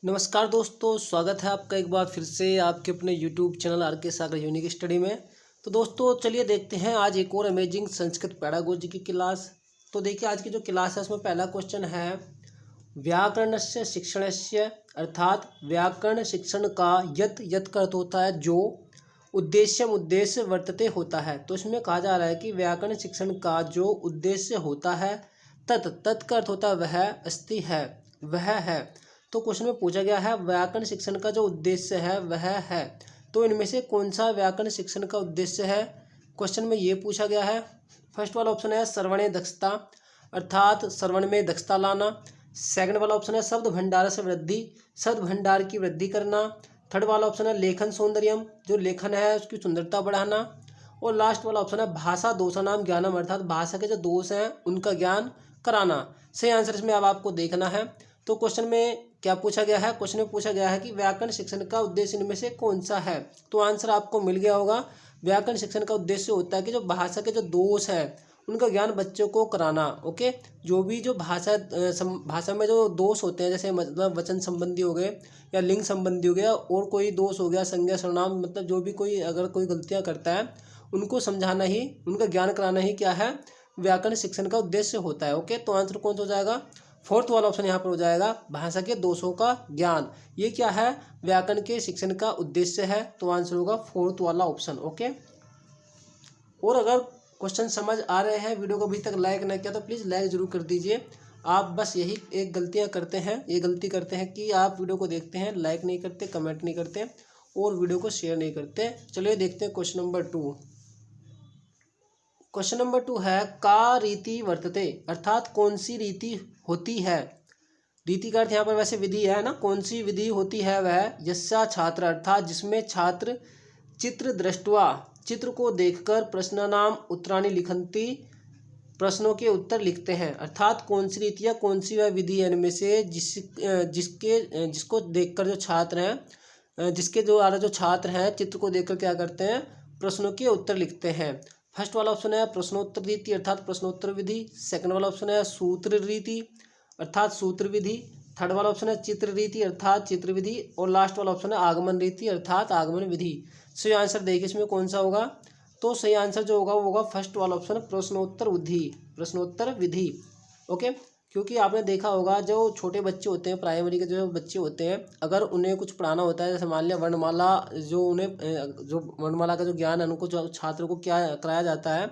नमस्कार दोस्तों, स्वागत है आपका एक बार फिर से आपके अपने यूट्यूब चैनल आर के सागर यूनिक स्टडी में। तो दोस्तों चलिए देखते हैं आज एक और अमेजिंग संस्कृत पैडागोजी की क्लास। तो देखिए आज की जो क्लास है उसमें पहला क्वेश्चन है व्याकरणस्य शिक्षणस्य, अर्थात व्याकरण शिक्षण का यत् यत् का अर्थ होता है जो, उद्देश्यम उद्देश्य वर्तते होता है। तो इसमें कहा जा रहा है कि व्याकरण शिक्षण का जो उद्देश्य होता है तत् तत् का अर्थ होता है वह, अस्ति है वह है। तो क्वेश्चन में पूछा गया है व्याकरण शिक्षण का जो उद्देश्य है वह है, तो इनमें से कौन सा व्याकरण शिक्षण का उद्देश्य है, क्वेश्चन में ये पूछा गया है। फर्स्ट वाला ऑप्शन है श्रवणे दक्षता, अर्थात श्रवण में दक्षता लाना। सेकंड वाला ऑप्शन है शब्द भंडार से वृद्धि, शब्द भंडार की वृद्धि करना। थर्ड वाला ऑप्शन है लेखन सौंदर्यम, जो लेखन है उसकी सुंदरता बढ़ाना। और लास्ट वाला ऑप्शन है भाषा दोषानाम ज्ञानम, अर्थात भाषा के जो दोष हैं उनका ज्ञान कराना। सही आंसर इसमें अब आपको देखना है। तो क्वेश्चन में क्या पूछा गया है, क्वेश्चन में पूछा गया है कि व्याकरण शिक्षण का उद्देश्य इनमें से कौन सा है। तो आंसर आपको मिल गया होगा। व्याकरण शिक्षण का उद्देश्य होता है कि जो भाषा के जो दोष है उनका ज्ञान बच्चों को कराना। ओके, जो भी जो भाषा में जो दोष होते हैं, जैसे मतलब वचन संबंधी हो गए या लिंग संबंधी हो गया, और कोई दोष हो गया संज्ञा सर्वनाम, मतलब जो भी कोई अगर कोई गलतियाँ करता है उनको समझाना ही, उनका ज्ञान कराना ही क्या है, व्याकरण शिक्षण का उद्देश्य होता है। ओके, तो आंसर कौन सा हो जाएगा, फोर्थ वाला ऑप्शन यहाँ पर हो जाएगा, भाषा के दोषों का ज्ञान। ये क्या है, व्याकरण के शिक्षण का उद्देश्य है। तो आंसर होगा फोर्थ वाला ऑप्शन। ओके, और अगर क्वेश्चन समझ आ रहे हैं, वीडियो को अभी तक लाइक नहीं किया तो प्लीज़ लाइक जरूर कर दीजिए। आप बस यही एक गलतियाँ करते हैं, ये गलती करते हैं कि आप वीडियो को देखते हैं, लाइक नहीं करते, कमेंट नहीं करते और वीडियो को शेयर नहीं करते। चलिए देखते हैं क्वेश्चन नंबर 2। क्वेश्चन नंबर 2 है का रीति वर्तते, अर्थात कौन सी रीति होती है। रीति का अर्थ यहाँ पर वैसे विधि है ना, कौन सी विधि होती है वह, यस्या छात्र, अर्थात जिसमें छात्र चित्र दृष्टवा, चित्र को देखकर प्रश्नानाम उत्तराणि लिखन्ति, प्रश्नों के उत्तर लिखते हैं। अर्थात कौन सी रीति या कौन सी वह विधि है इनमें से जिसको देखकर जो छात्र हैं, जिसके द्वारा जो छात्र हैं चित्र को देखकर क्या करते हैं, प्रश्नों के उत्तर लिखते हैं। फर्स्ट वाला ऑप्शन है प्रश्नोत्तर रीति, अर्थात प्रश्नोत्तर विधि। सेकंड वाला ऑप्शन है सूत्र रीति, अर्थात सूत्र विधि। थर्ड वाला ऑप्शन है चित्र रीति, अर्थात चित्र विधि। और लास्ट वाला ऑप्शन है आगमन रीति, अर्थात आगमन विधि। सही आंसर देखिए इसमें कौन सा होगा। तो सही आंसर जो होगा वो होगा फर्स्ट वाला ऑप्शन, प्रश्नोत्तर विधि, प्रश्नोत्तर विधि। ओके, क्योंकि आपने देखा होगा जो छोटे बच्चे होते हैं, प्राइमरी के जो बच्चे होते हैं, अगर उन्हें कुछ पढ़ाना होता है, जैसे मान लिया वर्णमाला, जो उन्हें जो वर्णमाला का जो ज्ञान है उनको जो छात्रों को क्या कराया जाता है,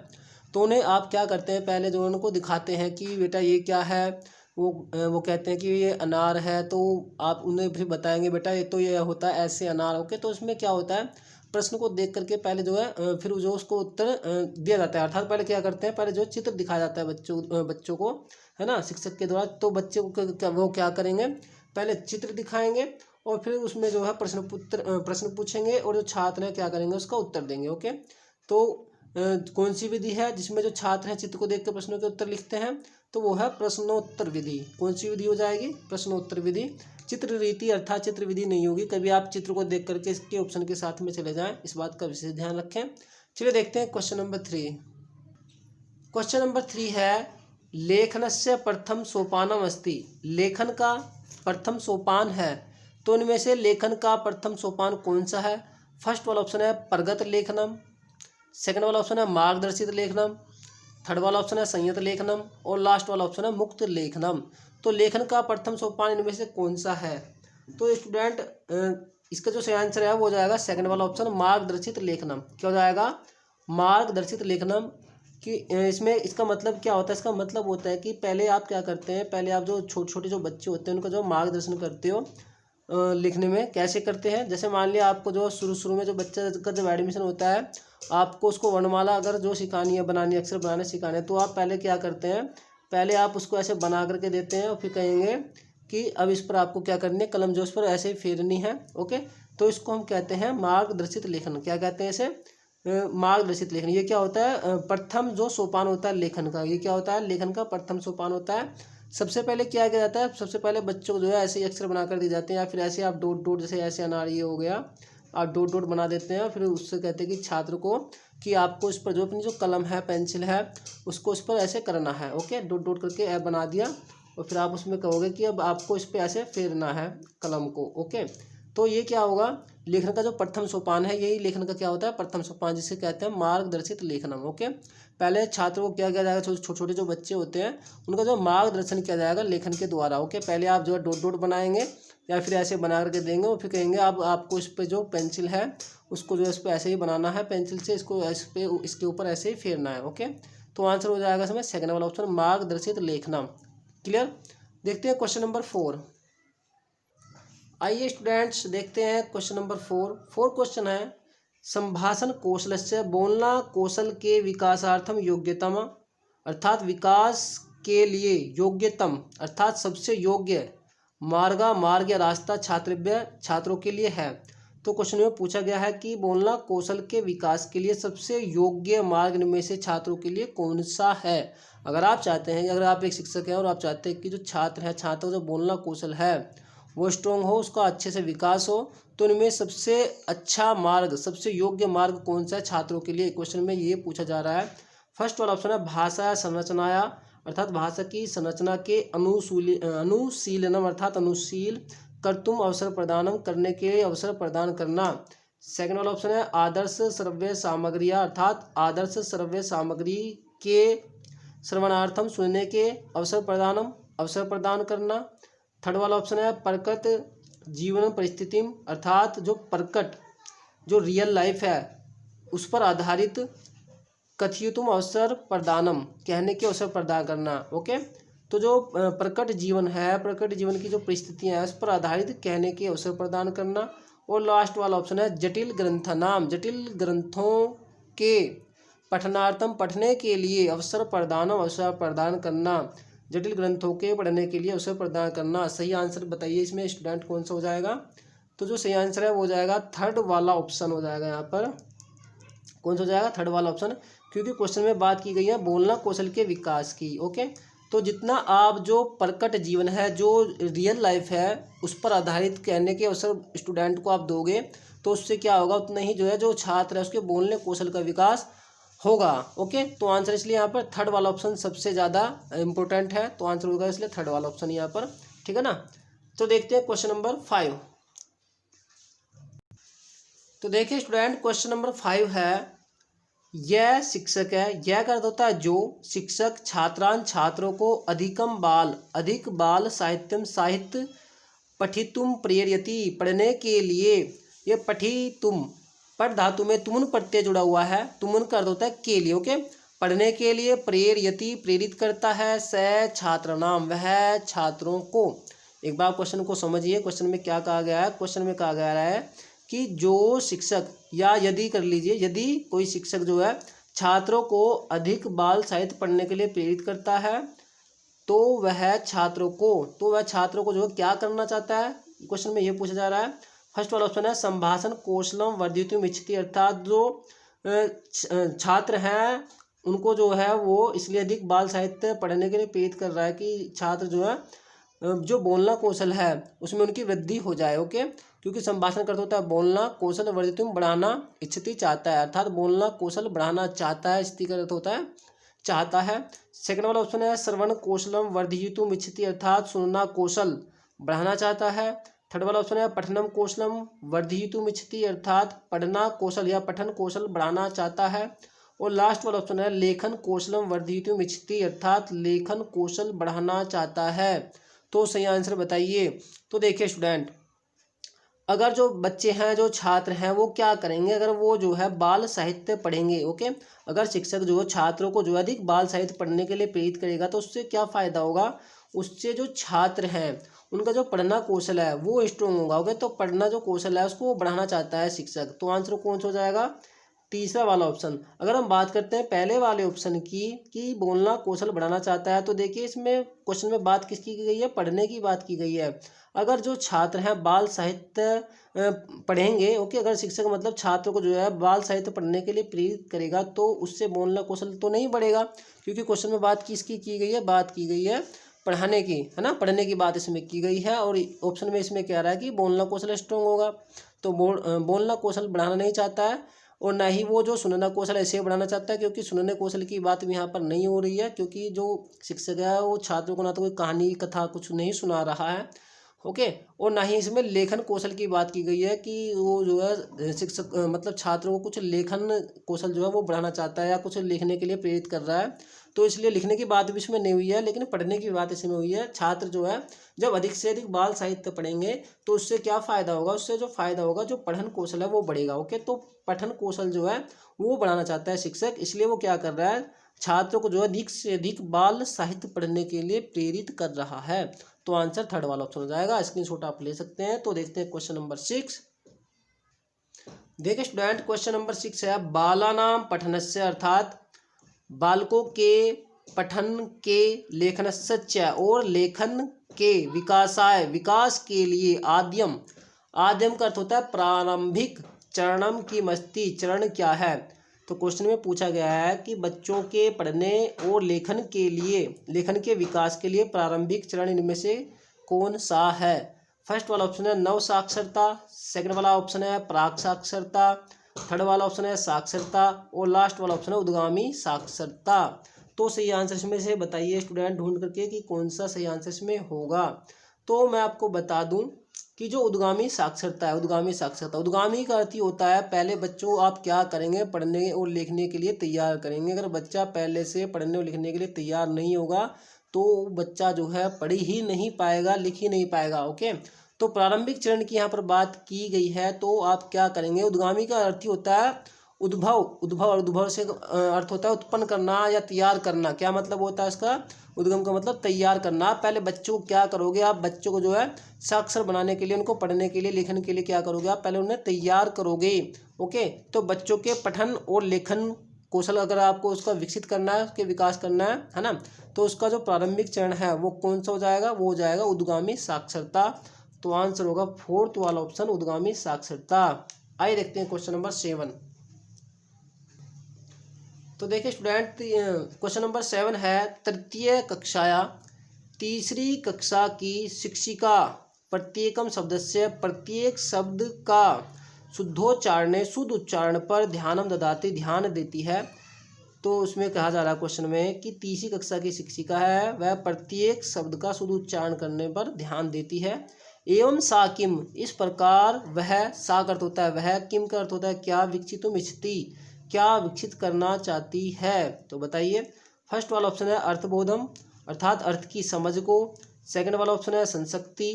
तो उन्हें आप क्या करते हैं, पहले जो उनको दिखाते हैं कि बेटा ये क्या है, वो कहते हैं कि ये अनार है, तो आप उन्हें फिर बताएंगे बेटा ये तो ये होता है ऐसे अनार। ओके, तो इसमें क्या होता है, प्रश्न को देख करके पहले जो है फिर जो उसको उत्तर दिया जाता है। अर्थात पहले क्या करते हैं, पहले जो चित्र दिखाया जाता है बच्चों को, है ना, शिक्षक के द्वारा। तो बच्चे को वो क्या करेंगे, पहले चित्र दिखाएंगे और फिर उसमें जो है प्रश्न पूछेंगे और जो छात्र हैं क्या करेंगे, उसका उत्तर देंगे। ओके, तो कौन सी विधि है जिसमें जो छात्र हैं चित्र को देख कर प्रश्नों के उत्तर लिखते हैं, तो वो है प्रश्नोत्तर विधि। कौन सी विधि हो जाएगी, प्रश्नोत्तर विधि। चित्र रीति अर्थात चित्र विधि नहीं होगी, कभी आप चित्र को देख करके इसके ऑप्शन के साथ में चले जाएं, इस बात का विशेष ध्यान रखें। चलिए देखते हैं क्वेश्चन नंबर 3। क्वेश्चन नंबर 3 है लेखनस्य प्रथम सोपानम अस्ति, लेखन का प्रथम सोपान है, तो इनमें से लेखन का प्रथम सोपान कौन सा है। फर्स्ट वाला ऑप्शन है प्रगत लेखनम, सेकंड वाला ऑप्शन है मार्गदर्शित लेखनम, थर्ड वाला ऑप्शन है संयत लेखनम और लास्ट वाला ऑप्शन है मुक्त लेखनम। तो लेखन का प्रथम सोपान इनमें से कौन सा है। तो स्टूडेंट इसका जो सही आंसर है वो हो जाएगा सेकंड वाला ऑप्शन, मार्गदर्शित लेखनम। क्या हो जाएगा, मार्गदर्शित लेखनम। कि इसमें इसका मतलब क्या होता है, इसका मतलब होता है कि पहले आप क्या करते हैं, पहले आप जो छोटे छोटे जो बच्चे होते हैं उनका जो मार्गदर्शन करते हो लिखने में, कैसे करते हैं। जैसे मान लिया आपको जो शुरू में जो बच्चा का जब एडमिशन होता है, आपको उसको वर्णमाला अगर जो सिखानी है, बनानी, अक्षर बनाने सिखाने, तो आप पहले क्या करते हैं, पहले आप उसको ऐसे बना करके देते हैं और फिर कहेंगे कि अब इस पर आपको क्या करनी है, कलम जो इस पर ऐसे फेरनी है। ओके, तो इसको हम कहते हैं मार्गदर्शित लेखन। क्या कहते हैं इसे, मार्गदर्शित लेखन। ये क्या होता है, प्रथम जो सोपान होता है लेखन का, ये क्या होता है, लेखन का प्रथम सोपान होता है। सबसे पहले क्या किया जाता है, सबसे पहले बच्चों को जो है ऐसे ही अक्षर बनाकर दिए जाते हैं, या फिर ऐसे आप डॉट डॉट, जैसे ऐसे अनार ये हो गया, आप डॉट डॉट बना देते हैं। फिर उससे कहते हैं कि छात्र को कि आपको इस पर जो अपनी जो कलम है, पेंसिल है, उसको इस पर ऐसे करना है। ओके, डॉट डॉट करके ऐप बना दिया और फिर आप उसमें कहोगे कि अब आपको इस पर ऐसे फेरना है कलम को। ओके, तो ये क्या होगा, लेखन का जो प्रथम सोपान है, यही लेखन का क्या होता है, प्रथम सोपान, जिसे कहते हैं मार्गदर्शित लेखनम। ओके, पहले छात्रों को क्या किया जाएगा, छोटे छोटे जो बच्चे होते हैं उनका जो मार्गदर्शन किया जाएगा लेखन के द्वारा। ओके, पहले आप जो है डॉट डॉट बनाएंगे या फिर ऐसे बना करके देंगे और फिर कहेंगे अब आपको इस पर जो पेंसिल है उसको जो है इस पर ऐसे ही बनाना है पेंसिल से, इसको इस पे इसके ऊपर ऐसे ही फेरना है। ओके, तो आंसर हो जाएगा इसमें सेकंड वाला ऑप्शन, मार्गदर्शित लेखनम। क्लियर। देखते हैं क्वेश्चन नंबर 4। आइए स्टूडेंट्स देखते हैं क्वेश्चन नंबर 4 क्वेश्चन है, संभाषण कौशलस्य बोलना कौशल के विकासार्थम योग्यतम, अर्थात विकास के लिए योग्यतम अर्थात सबसे योग्य मार्ग या रास्ता छात्रों के लिए है। तो क्वेश्चन में पूछा गया है कि बोलना कौशल के विकास के लिए सबसे योग्य मार्ग में से छात्रों के लिए कौन सा है। अगर आप चाहते हैं, अगर आप एक शिक्षक हैं और आप चाहते हैं कि जो छात्र है, छात्र का जो बोलना कौशल है वो स्ट्रॉन्ग हो, उसका अच्छे से विकास हो, तो इनमें सबसे अच्छा मार्ग, सबसे योग्य मार्ग कौन सा है छात्रों के लिए, क्वेश्चन में ये पूछा जा रहा है। फर्स्ट वाला ऑप्शन है भाषा संरचनाया, अर्थात भाषा की संरचना के अनुशीलनम अर्थात अनुशील कर्तुम अवसर प्रदानम करने के लिए अवसर प्रदान करना। सेकंड वाला ऑप्शन है आदर्श श्रव्य सामग्रिया, अर्थात आदर्श श्रव्य सामग्री के श्रवणार्थम सुनने के अवसर प्रदान करना। थर्ड वाला ऑप्शन है प्रकट जीवन परिस्थिति, अर्थात जो प्रकट जो रियल लाइफ है उस पर आधारित कथितुम अवसर प्रदानम कहने के अवसर प्रदान करना। ओके, तो जो प्रकट जीवन है, प्रकट जीवन की जो परिस्थितियां हैं उस पर आधारित कहने के अवसर प्रदान करना। और लास्ट वाला ऑप्शन है जटिल ग्रंथनाम, जटिल ग्रंथों के पठनार्थम पढ़ने के लिए अवसर प्रदान करना, जटिल ग्रंथों के पढ़ने के लिए अवसर प्रदान करना। सही आंसर बताइए इसमें स्टूडेंट कौन सा हो जाएगा। तो जो सही आंसर है वो हो जाएगा थर्ड वाला ऑप्शन हो जाएगा। यहाँ पर कौन सा हो जाएगा, थर्ड वाला ऑप्शन, क्योंकि क्वेश्चन में बात की गई है बोलना कौशल के विकास की। ओके, तो जितना आप जो प्रकट जीवन है, जो रियल लाइफ है, उस पर आधारित कहने के अवसर स्टूडेंट को आप दोगे तो उससे क्या होगा, उतना ही जो है जो छात्र है उसके बोलने कौशल का विकास होगा। ओके, तो आंसर इसलिए यहाँ पर थर्ड वाला ऑप्शन सबसे ज़्यादा इंपॉर्टेंट है, तो आंसर होगा इसलिए थर्ड वाला ऑप्शन यहाँ पर। ठीक है ना। तो देखते हैं क्वेश्चन नंबर 5। तो देखिए स्टूडेंट क्वेश्चन नंबर 5 है, यह शिक्षक है, यह का अर्थ होता है जो शिक्षक छात्रों को अधिक बाल साहित्य पठितुम प्रेरयति पढ़ने के लिए, ये पठितुम पठ धातु में तुमुन प्रत्यय जुड़ा हुआ है, तुमुन का अर्थ होता है के लिए। ओके, पढ़ने के लिए प्रेरयति प्रेरित करता है, स छात्र नाम वह छात्रों को। एक बार क्वेश्चन को समझिए, क्वेश्चन में क्या कहा गया है, क्वेश्चन में कहा गया है कि जो शिक्षक, या यदि कर लीजिए, यदि कोई शिक्षक जो है छात्रों को अधिक बाल साहित्य पढ़ने के लिए प्रेरित करता है तो वह छात्रों को जो क्या करना चाहता है, क्वेश्चन में ये पूछा जा रहा है। फर्स्ट वाला ऑप्शन है संभाषण कौशलम वर्धितुम इच्छति, अर्थात जो छात्र हैं उनको जो है वो इसलिए अधिक बाल साहित्य पढ़ने के लिए प्रेरित कर रहा है कि छात्र जो है जो बोलना कौशल है उसमें उनकी वृद्धि हो जाए। ओके, क्योंकि संभाषण करता होता है बोलना कौशल वर्धितुम बढ़ाना इच्छति चाहता है, अर्थात बोलना कौशल बढ़ाना चाहता है, इच्छति का अर्थ होता है चाहता है। सेकंड वाला ऑप्शन है श्रवण कौशलम वर्धितुम इच्छति, अर्थात सुनना कौशल बढ़ाना चाहता है। थर्ड वाला ऑप्शन है पठनम कौशलम वर्धितुम इच्छति, अर्थात पढ़ना कौशल या पठन कौशल बढ़ाना चाहता है। और लास्ट वाला ऑप्शन है लेखन कौशलम वर्धितुम इच्छति, अर्थात लेखन कौशल बढ़ाना चाहता है। तो सही आंसर बताइए। तो देखिए स्टूडेंट, अगर जो बच्चे हैं, जो छात्र हैं, वो क्या करेंगे, अगर वो जो है बाल साहित्य पढ़ेंगे। ओके, अगर शिक्षक जो है छात्रों को जो अधिक बाल साहित्य पढ़ने के लिए प्रेरित करेगा तो उससे क्या फ़ायदा होगा, उससे जो छात्र हैं उनका जो पढ़ना कौशल है वो स्ट्रॉन्ग होगा। ओके, तो पढ़ना जो कौशल है उसको बढ़ाना चाहता है शिक्षक, तो आंसर कौन सा हो जाएगा, तीसरा वाला ऑप्शन। अगर हम बात करते हैं पहले वाले ऑप्शन की कि बोलना कौशल बढ़ाना चाहता है, तो देखिए इसमें क्वेश्चन में बात किसकी की गई है, पढ़ने की बात की गई है। अगर जो छात्र हैं बाल साहित्य पढ़ेंगे, ओके, अगर शिक्षक मतलब छात्र को जो है बाल साहित्य पढ़ने के लिए प्रेरित करेगा तो उससे बोलना कौशल तो नहीं बढ़ेगा, क्योंकि क्वेश्चन में बात किसकी की गई है, बात की गई है पढ़ाने की, है ना, पढ़ने की बात इसमें की गई है। और ऑप्शन में इसमें कह रहा है कि बोलना कौशल स्ट्रॉन्ग होगा, तो बोलना कौशल बढ़ाना नहीं चाहता है और ना ही वो जो सुनना कौशल ऐसे बढ़ाना चाहता है, क्योंकि सुनने कौशल की बात भी यहाँ पर नहीं हो रही है, क्योंकि जो शिक्षक है वो छात्रों को ना तो कोई कहानी कथा कुछ नहीं सुना रहा है। ओके। और ना ही इसमें लेखन कौशल की बात की गई है कि वो जो है शिक्षक मतलब छात्रों को कुछ लेखन कौशल जो है वो बढ़ाना चाहता है या कुछ लिखने के लिए प्रेरित कर रहा है। तो इसलिए लिखने की बात भी इसमें नहीं हुई है, लेकिन पढ़ने की बात इसमें हुई है। छात्र जो है जब अधिक से अधिक बाल साहित्य पढ़ेंगे तो उससे क्या फ़ायदा होगा, उससे जो फ़ायदा होगा जो पठन कौशल है वो बढ़ेगा। ओके। तो पठन कौशल जो है वो बढ़ाना चाहता है शिक्षक, इसलिए वो क्या कर रहा है, छात्रों को जो है अधिक से अधिक बाल साहित्य पढ़ने के लिए प्रेरित कर रहा है। तो आंसर थर्ड वाला ऑप्शन हो जाएगा। स्क्रीनशॉट आप ले सकते हैं। तो देखते हैं क्वेश्चन नंबर 6। देखिए स्टूडेंट, क्वेश्चन नंबर 6 है बालानाम पठनस्य अर्थात बालकों के पठन के लेखनस्य च और लेखन के विकासाय विकास के लिए आद्यम। आद्यम का अर्थ होता है प्रारंभिक। चरणम की मस्ती चरण क्या है। तो क्वेश्चन में पूछा गया है कि बच्चों के पढ़ने और लेखन के लिए लेखन के विकास के लिए प्रारंभिक चरण इनमें से कौन सा है। फर्स्ट वाला ऑप्शन है नव साक्षरता, सेकंड वाला ऑप्शन है प्राक साक्षरता, थर्ड वाला ऑप्शन है साक्षरता और लास्ट वाला ऑप्शन है उद्गामी साक्षरता। तो सही आंसर इसमें से बताइए स्टूडेंट ढूंढ करके कि कौन सा सही आंसर इसमें होगा। तो मैं आपको बता दूं कि जो उद्गामी साक्षरता है, उद्गामी का अर्थ ही होता है पहले बच्चों आप क्या करेंगे, पढ़ने और लिखने के लिए तैयार करेंगे। अगर बच्चा पहले से पढ़ने और लिखने के लिए तैयार नहीं होगा तो बच्चा जो है पढ़ ही नहीं पाएगा, लिख ही नहीं पाएगा। ओके। तो प्रारंभिक चरण की यहाँ पर बात की गई है। तो आप क्या करेंगे, उद्गामी का अर्थ ही होता है उद्भव। और उद्भव से अर्थ होता है उत्पन्न करना या तैयार करना। क्या मतलब होता है इसका, उद्गम का मतलब तैयार करना। पहले बच्चों को क्या करोगे, आप बच्चों को जो है साक्षर बनाने के लिए, उनको पढ़ने के लिए, लिखने के लिए क्या करोगे, आप पहले उन्हें तैयार करोगे। ओके। तो बच्चों के पठन और लेखन कौशल अगर आपको उसका विकसित करना है, उसके विकास करना है ना, तो उसका जो प्रारंभिक चरण है वो कौन सा हो जाएगा, वो हो जाएगा उद्गामी साक्षरता। तो आंसर होगा फोर्थ वाला ऑप्शन उद्गामी साक्षरता। आइए देखते हैं क्वेश्चन नंबर 7। तो देखिए स्टूडेंट, क्वेश्चन नंबर 7 है तृतीय कक्षाया तीसरी कक्षा की शिक्षिका प्रत्येकम शब्दस्य प्रत्येक शब्द का शुद्ध उच्चारण पर ध्यान देती है। तो उसमें कहा जा रहा है क्वेश्चन में कि तीसरी कक्षा की शिक्षिका है वह प्रत्येक शब्द का शुद्ध उच्चारण करने पर ध्यान देती है। एवं सा किम, इस प्रकार वह, सा का अर्थ होता है वह, किम का अर्थ होता है क्या, विकसितुम इच्छति, क्या विकसित करना चाहती है। तो बताइए। फर्स्ट वाला ऑप्शन है अर्थबोधम अर्थात अर्थ की समझ को, सेकंड वाला ऑप्शन है संशक्ति,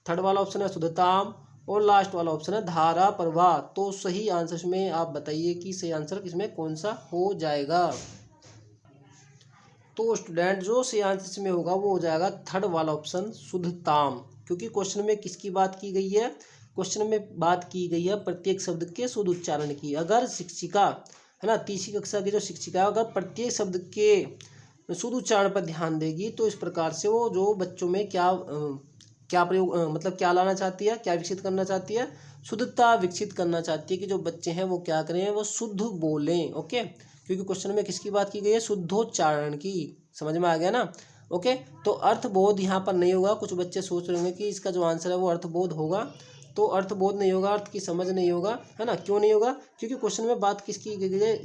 थर्ड वाला ऑप्शन है शुद्धताम और लास्ट वाला ऑप्शन है धारा प्रवाह। तो सही आंसर में आप बताइए कि सही आंसर इसमें कौन सा हो जाएगा। तो स्टूडेंट जो सही आंसर में होगा वो हो जाएगा थर्ड वाला ऑप्शन शुद्धताम, क्योंकि क्वेश्चन में किसकी बात की गई है, क्वेश्चन में बात की गई है प्रत्येक शब्द के शुद्ध उच्चारण की। अगर शिक्षिका है ना, तीसरी कक्षा की जो शिक्षिका है अगर प्रत्येक शब्द के शुद्ध उच्चारण पर ध्यान देगी तो इस प्रकार से वो जो बच्चों में क्या प्रयोग मतलब क्या लाना चाहती है, क्या विकसित करना चाहती है, शुद्धता विकसित करना चाहती है कि जो बच्चे हैं वो क्या करें, वो शुद्ध बोलें। ओके। क्योंकि क्वेश्चन में किसकी बात की गई है, शुद्धोच्चारण की। समझ में आ गया ना। ओके। तो अर्थबोध यहाँ पर नहीं होगा। कुछ बच्चे सोच रहे होंगे कि इसका जो आंसर है वो अर्थबोध होगा, तो अर्थबोध नहीं होगा, अर्थ की समझ नहीं होगा, है ना। क्यों नहीं होगा, क्योंकि क्वेश्चन में बात किसकी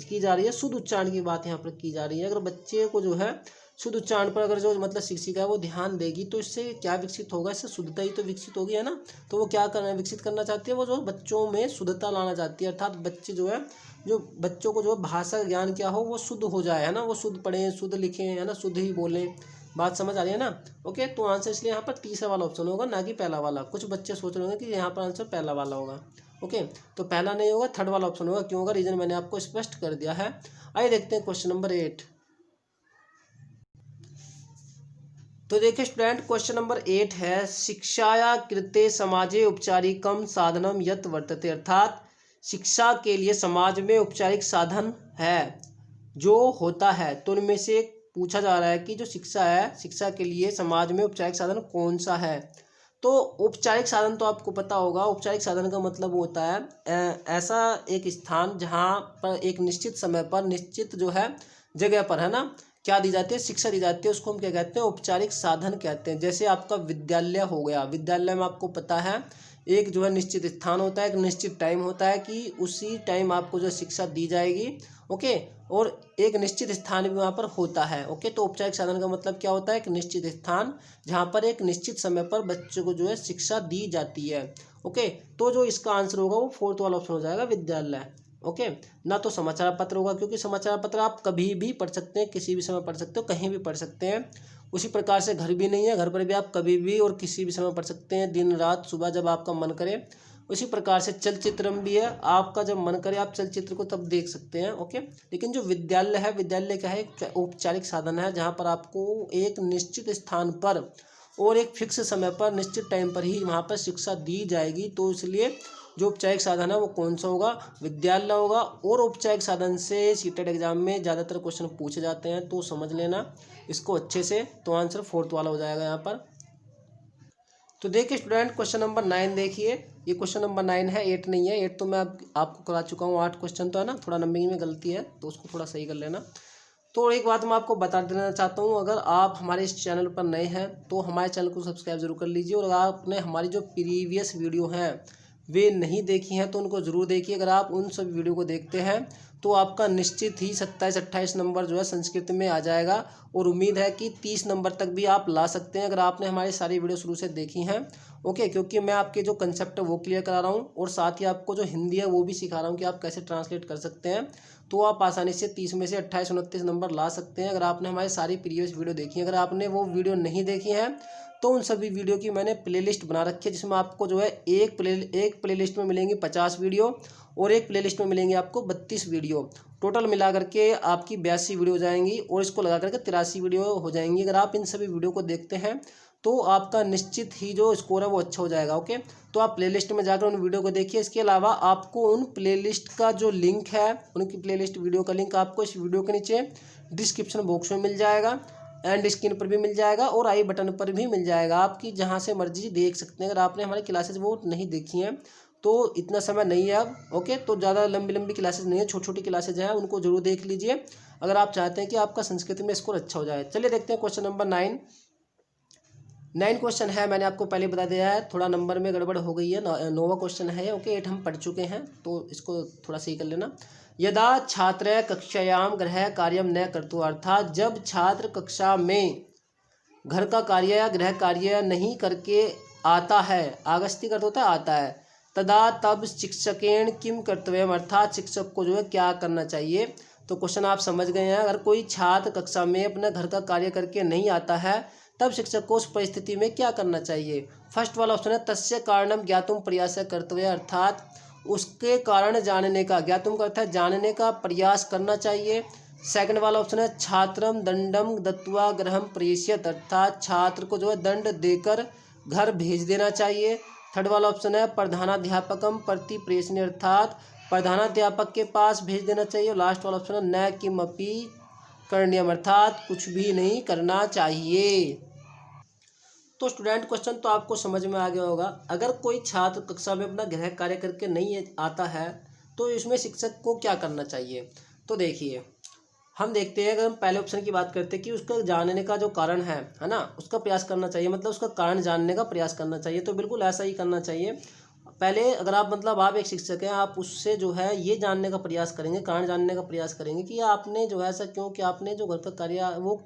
की जा रही है, शुद्ध उच्चारण की बात यहाँ पर की जा रही है। अगर बच्चे को जो है शुद्ध उच्चारण पर अगर जो मतलब शिक्षिका है वो ध्यान देगी तो इससे क्या विकसित होगा, इससे शुद्धता ही तो विकसित होगी, है ना। तो वो क्या करना विकसित करना चाहती है, वो जो बच्चों में शुद्धता लाना चाहती है, अर्थात बच्चे जो है जो बच्चों को जो भाषा ज्ञान क्या हो वो शुद्ध हो जाए, है ना, वो शुद्ध पढ़ें, शुद्ध लिखें, है ना, शुद्ध ही बोलें। बात समझ आ रही है ना। ओके। तो आंसर इसलिए यहाँ पर तीसरा वाला ऑप्शन होगा, ना कि पहला वाला। कुछ बच्चे सोच रहे होंगे कि यहाँ पर आंसर पहला वाला होगा। ओके। तो पहला नहीं होगा, थर्ड वाला ऑप्शन होगा। क्यों होगा, रीजन मैंने आपको स्पष्ट कर दिया है। आइए देखते हैं क्वेश्चन नंबर 8। तो देखिए स्टूडेंट, क्वेश्चन नंबर 8 है शिक्षाया कृते समाजे औपचारिकम साधनम यत वर्तते, अर्थात शिक्षा के लिए समाज में औपचारिक साधन है जो होता है। तो उनमें से पूछा जा रहा है कि जो शिक्षा है, शिक्षा के लिए समाज में औपचारिक साधन कौन सा है। तो औपचारिक साधन तो आपको पता होगा, औपचारिक साधन का मतलब होता है ऐसा एक स्थान जहाँ पर एक निश्चित समय पर, निश्चित जो है जगह पर, है ना, क्या दी जाती है, शिक्षा दी जाती है, उसको हम क्या कहते हैं, औपचारिक साधन कहते हैं। जैसे आपका विद्यालय हो गया, विद्यालय में आपको पता है एक जो है निश्चित स्थान होता है, एक निश्चित टाइम होता है कि उसी टाइम आपको जो शिक्षा दी जाएगी। ओके, और एक निश्चित स्थान भी वहाँ पर होता है। ओके, तो औपचारिक साधन का मतलब क्या होता है, एक निश्चित स्थान जहाँ पर एक निश्चित समय पर बच्चों को जो है शिक्षा दी जाती है। ओके, तो जो इसका आंसर होगा वो फोर्थ वाला ऑप्शन हो जाएगा, विद्यालय। ओके, ना तो समाचार पत्र होगा, क्योंकि समाचार पत्र आप कभी भी पढ़ सकते हैं, किसी भी समय पढ़ सकते हो, कहीं भी पढ़ सकते हैं। उसी प्रकार से घर भी नहीं है, घर पर भी आप कभी भी और किसी भी समय पढ़ सकते हैं, दिन रात सुबह जब आपका मन करे। उसी प्रकार से चलचित्र भी है, आपका जब मन करे आप चलचित्र को तब देख सकते हैं। ओके, लेकिन जो विद्यालय है, विद्यालय क्या है, एक औपचारिक साधन है जहाँ पर आपको एक निश्चित स्थान पर और एक फिक्स समय पर निश्चित टाइम पर ही वहाँ पर शिक्षा दी जाएगी। तो इसलिए जो औपचारिक साधन है वो कौन सा होगा, विद्यालय होगा। और औपचारिक साधन से सीटेट एग्जाम में ज़्यादातर क्वेश्चन पूछे जाते हैं, तो समझ लेना इसको अच्छे से। तो आंसर फोर्थ वाला हो जाएगा यहाँ पर। तो देखिए स्टूडेंट, क्वेश्चन नंबर 9 देखिए, ये क्वेश्चन नंबर 9 है, 8 नहीं है। 8 तो मैं आपको करा चुका हूँ, 8 क्वेश्चन तो है ना, थोड़ा नंबरिंग में गलती है तो उसको थोड़ा सही कर लेना। तो एक बात मैं आपको बता देना चाहता हूँ, अगर आप हमारे इस चैनल पर नए हैं तो हमारे चैनल को सब्सक्राइब जरूर कर लीजिए। और अगर आपने हमारी जो प्रीवियस वीडियो हैं वे नहीं देखी हैं तो उनको ज़रूर देखिए। अगर आप उन सब वीडियो को देखते हैं तो आपका निश्चित ही 27-28 नंबर जो है संस्कृत में आ जाएगा। और उम्मीद है कि 30 नंबर तक भी आप ला सकते हैं अगर आपने हमारी सारी वीडियो शुरू से देखी हैं। ओके, क्योंकि मैं आपके जो कंसेप्ट है वो क्लियर करा रहा हूँ और साथ ही आपको जो हिंदी है वो भी सिखा रहा हूँ कि आप कैसे ट्रांसलेट कर सकते हैं। तो आप आसानी से 30 में से 28-29 नंबर ला सकते हैं अगर आपने हमारी सारी प्रीवियस वीडियो देखी है। अगर आपने वो वीडियो नहीं देखी है तो उन सभी वीडियो की मैंने प्लेलिस्ट बना रखी है, जिसमें आपको जो है एक प्लेलिस्ट में मिलेंगी 50 वीडियो और एक प्लेलिस्ट में मिलेंगे आपको 32 वीडियो। टोटल मिला करके आपकी 82 वीडियो हो जाएंगी और इसको लगा करके 83 वीडियो हो जाएंगी। अगर आप इन सभी वीडियो को देखते हैं तो आपका निश्चित ही जो स्कोर है वो अच्छा हो जाएगा। ओके, तो आप प्लेलिस्ट में जाकर उन वीडियो को देखिए। इसके अलावा आपको उन प्लेलिस्ट का जो लिंक है, उनकी प्लेलिस्ट वीडियो का लिंक आपको इस वीडियो के नीचे डिस्क्रिप्शन बॉक्स में मिल जाएगा, एंड स्क्रीन पर भी मिल जाएगा और आई बटन पर भी मिल जाएगा। आपकी जहां से मर्जी देख सकते हैं। अगर आपने हमारी क्लासेज वो नहीं देखी हैं तो इतना समय नहीं है अब। ओके, तो ज़्यादा लंबी लंबी क्लासेज नहीं है, छोटी छोटी क्लासेज हैं, उनको जरूर देख लीजिए अगर आप चाहते हैं कि आपका संस्कृत में स्कोर अच्छा हो जाए। चलिए देखते हैं क्वेश्चन नंबर 9 क्वेश्चन है, मैंने आपको पहले बता दिया है, थोड़ा नंबर में गड़बड़ हो गई है। 9वां क्वेश्चन है। ओके, 8 हम पढ़ चुके हैं तो इसको थोड़ा सही कर लेना। यदा छात्र कक्षायाम गृह कार्यम न कर्तु, अर्थात जब छात्र कक्षा में घर का कार्य या गृह कार्य नहीं करके आता है, आगस्ती करता होता है आता है, तदा तब शिक्षकेण किम कर्तव्यम, अर्थात शिक्षक को जो है क्या करना चाहिए। तो क्वेश्चन आप समझ गए हैं। अगर कोई छात्र कक्षा में अपना घर का कार्य करके नहीं आता है तब शिक्षक को उस परिस्थिति में क्या करना चाहिए। फर्स्ट वाला ऑप्शन है तस्य कारणम ज्ञातुम प्रयास कर्तव्य, अर्थात उसके कारण जानने का, ज्ञातुम का अर्थ है जानने का प्रयास करना चाहिए। सेकंड वाला ऑप्शन है छात्रम दंडम दत्वा गृहम प्रेषयत, अर्थात छात्र को जो है दंड देकर घर भेज देना चाहिए। थर्ड वाला ऑप्शन है प्रधानाध्यापकम प्रति प्रेषणीय, अर्थात प्रधानाध्यापक के पास भेज देना चाहिए। लास्ट वाला ऑप्शन है न किमपि करणीयम, अर्थात कुछ भी नहीं करना चाहिए। तो स्टूडेंट, क्वेश्चन तो आपको समझ में आ गया होगा। अगर कोई छात्र कक्षा में अपना गृह कार्य करके नहीं आता है तो इसमें शिक्षक को क्या करना चाहिए। तो देखिए, हम देखते हैं, अगर हम पहले ऑप्शन की बात करते हैं कि उसका जानने का जो कारण है ना, उसका प्रयास करना चाहिए, मतलब उसका कारण जानने का प्रयास करना चाहिए। तो बिल्कुल ऐसा ही करना चाहिए। पहले अगर आप मतलब आप एक शिक्षक हैं, आप उससे जो है ये जानने का प्रयास करेंगे, कारण जानने का प्रयास करेंगे कि आपने जो है ऐसा क्यों कि आपने जो घर का कार्य वो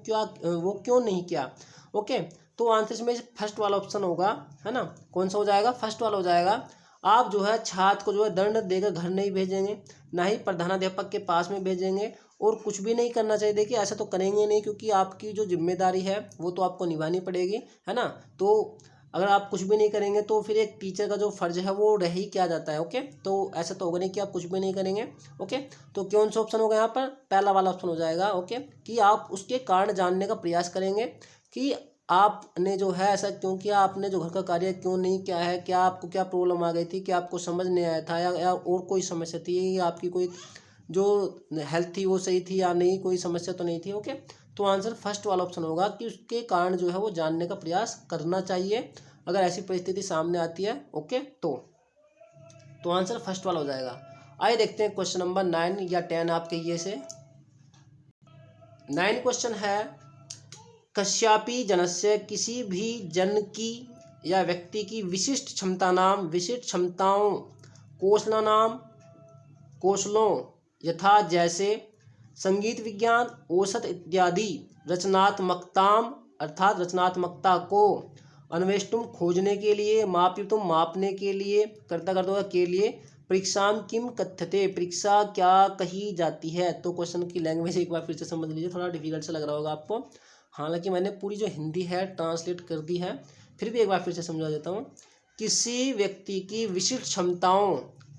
क्यों नहीं किया। ओके, तो आंसर इसमें फर्स्ट वाला ऑप्शन होगा, है ना। कौन सा हो जाएगा, फर्स्ट वाला हो जाएगा। आप जो है छात्र को जो है दंड देकर घर नहीं भेजेंगे, ना ही प्रधानाध्यापक के पास में भेजेंगे, और कुछ भी नहीं करना चाहिए। देखिए ऐसा तो करेंगे नहीं, क्योंकि आपकी जो जिम्मेदारी है वो तो आपको निभानी पड़ेगी, है ना। तो अगर आप कुछ भी नहीं करेंगे तो फिर एक टीचर का जो फर्ज है वो रह ही क्या जाता है। ओके, तो ऐसा तो होगा नहीं कि आप कुछ भी नहीं करेंगे। ओके, तो कौन सा ऑप्शन होगा यहाँ पर, पहला वाला ऑप्शन हो जाएगा। ओके, कि आप उसके कारण जानने का प्रयास करेंगे कि आपने जो है ऐसा क्यों किया, आपने जो घर का कार्य क्यों नहीं किया है, क्या आपको क्या प्रॉब्लम आ गई थी, क्या आपको समझ नहीं आया था, या और कोई समस्या थी, या आपकी कोई जो हेल्थ थी वो सही थी या नहीं, कोई समस्या तो नहीं थी। ओके, तो आंसर फर्स्ट वाला ऑप्शन होगा कि उसके कारण जो है वो जानने का प्रयास करना चाहिए अगर ऐसी परिस्थिति सामने आती है। ओके, तो आंसर फर्स्ट वाला हो जाएगा। आइए देखते हैं क्वेश्चन नंबर 9 या 10 आपके ये से। 9 क्वेश्चन है, कस्यापि जनस्य, किसी भी जन की या व्यक्ति की विशिष्ट क्षमता नाम, विशिष्ट क्षमताओं, कौशल नाम, कौशलों यथा जैसे संगीत विज्ञान, औसत इत्यादि, रचनात्मकताम अर्थात रचनात्मकता को, अन्वेष्टुम खोजने के लिए, मापितुम मापने के लिए, कर्ता कर्तव्य के लिए, परीक्षाम किम कथ्यते, परीक्षा क्या कही जाती है। तो क्वेश्चन की लैंग्वेज एक बार फिर से समझ लीजिए, थोड़ा डिफिकल्ट सा लग रहा होगा आपको, हालांकि मैंने पूरी जो हिंदी है ट्रांसलेट कर दी है, फिर भी एक बार फिर से समझा देता हूँ। किसी व्यक्ति की विशिष्ट क्षमताओं,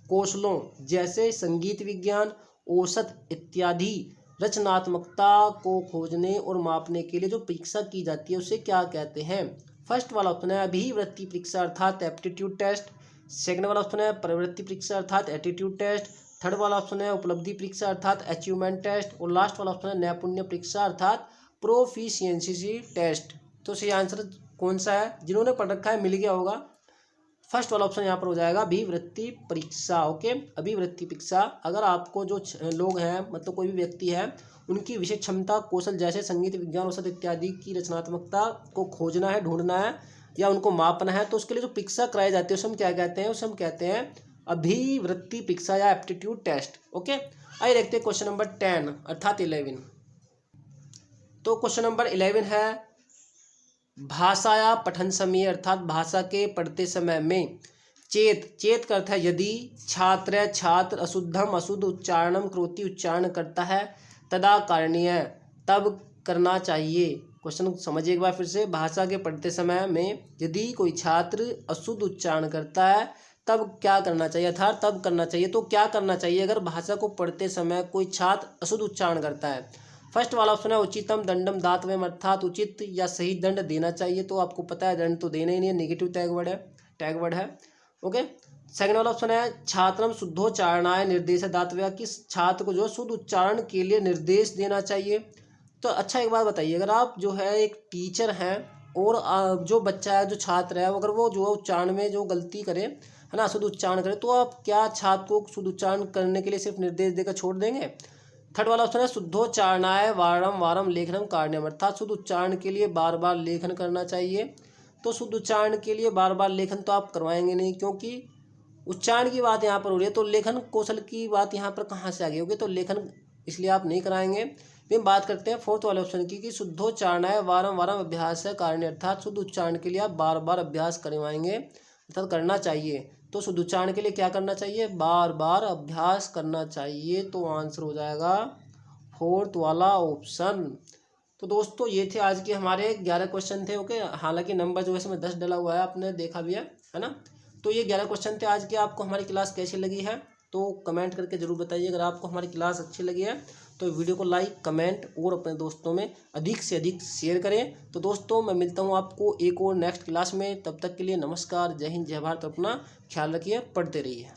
कौशलों जैसे संगीत विज्ञान, औसत इत्यादि, रचनात्मकता को खोजने और मापने के लिए जो परीक्षा की जाती है उसे क्या कहते हैं। फर्स्ट वाला ऑप्शन है अभिवृत्ति परीक्षा अर्थात एप्टीट्यूड टेस्ट, सेकंड वाला ऑप्शन है प्रवृत्ति परीक्षा अर्थात एटीट्यूड टेस्ट, थर्ड वाला ऑप्शन है उपलब्धि परीक्षा अर्थात अचीवमेंट टेस्ट, और लास्ट वाला ऑप्शन है नैपुण्य परीक्षा अर्थात प्रोफिशिएंसी टेस्ट। तो सही आंसर कौन सा है, जिन्होंने पढ़ रखा है मिल गया होगा, फर्स्ट वाला ऑप्शन यहाँ पर हो जाएगा अभिवृत्ति परीक्षा। ओके, अभिवृत्ति परीक्षा। अगर आपको जो लोग हैं मतलब कोई भी व्यक्ति है उनकी विशेष क्षमता कौशल जैसे संगीत विज्ञान औसत इत्यादि की रचनात्मकता को खोजना है, ढूंढना है या उनको मापना है, तो उसके लिए जो परीक्षा कराई जाती है उसे हम क्या कहते हैं, उसे हम कहते हैं अभिवृत्ति परीक्षा या एप्टीट्यूड टेस्ट। ओके, आइए देखते हैं क्वेश्चन नंबर 10 अर्थात 11। तो क्वेश्चन नंबर 11 है भाषाया पठन समय अर्थात भाषा के पढ़ते समय में चेत, चेत का अर्थ है यदि, छात्र छात्र, अशुद्धम अशुद्ध उच्चारणम करोति उच्चारण करता है, तदा कारणीय तब करना चाहिए। क्वेश्चन समझिए एक बार फिर से, भाषा के पढ़ते समय में यदि कोई छात्र अशुद्ध उच्चारण करता है तब क्या करना चाहिए, अर्थात तब करना चाहिए। तो क्या करना चाहिए अगर भाषा को पढ़ते समय कोई छात्र अशुद्ध उच्चारण करता है। फर्स्ट वाला ऑप्शन है उचितम दंडम दातव्यम अर्थात उचित या सही दंड देना चाहिए। तो आपको पता है दंड तो देना ही नहीं है, नेगेटिव टैग वर्ड है। ओके, सेकंड वाला ऑप्शन है छात्रम शुद्धोच्चारणाय निर्देश दातव्य, कि छात्र को जो शुद्ध उच्चारण के लिए निर्देश देना चाहिए। तो अच्छा एक बात बताइए, अगर आप जो है एक टीचर हैं और जो बच्चा है जो छात्र है अगर वो जो उच्चारण में जो गलती करे है ना, शुद्ध उच्चारण करे, तो आप क्या छात्र को शुद्ध उच्चारण करने के लिए सिर्फ निर्देश देकर छोड़ देंगे। थर्ड वाला ऑप्शन है शुद्धोच्चारणाय वारम वारम लेखनम कारणम अर्थात शुद्ध उच्चारण के लिए बार बार लेखन करना चाहिए। तो शुद्ध उच्चारण के लिए बार बार लेखन तो आप करवाएंगे नहीं, क्योंकि उच्चारण की बात यहाँ पर हो रही है, तो लेखन कौशल की बात यहाँ पर कहाँ से आ गई होगी, तो लेखन इसलिए आप नहीं कराएंगे। फिर बात करते हैं फोर्थ वाले ऑप्शन की कि शुद्धोच्चारणाय वारम वारम अभ्यास है कारण अर्थात शुद्ध उच्चारण के लिए आप बार बार अभ्यास करवाएंगे अर्थात करना चाहिए। तो शुद्ध उच्चारण के लिए क्या करना चाहिए, बार बार अभ्यास करना चाहिए। तो आंसर हो जाएगा फोर्थ वाला ऑप्शन। तो दोस्तों ये थे आज के हमारे 11 क्वेश्चन थे। ओके, हालांकि नंबर जो है इसमें 10 डला हुआ है, आपने देखा भी है ना। तो ये 11 क्वेश्चन थे आज के। आपको हमारी क्लास कैसी लगी है तो कमेंट करके ज़रूर बताइए। अगर आपको हमारी क्लास अच्छी लगी है तो वीडियो को लाइक कमेंट और अपने दोस्तों में अधिक से अधिक शेयर करें। तो दोस्तों मैं मिलता हूँ आपको एक और नेक्स्ट क्लास में, तब तक के लिए नमस्कार, जय हिंद, जय भारत। अपना ख्याल रखिए, पढ़ते रहिए।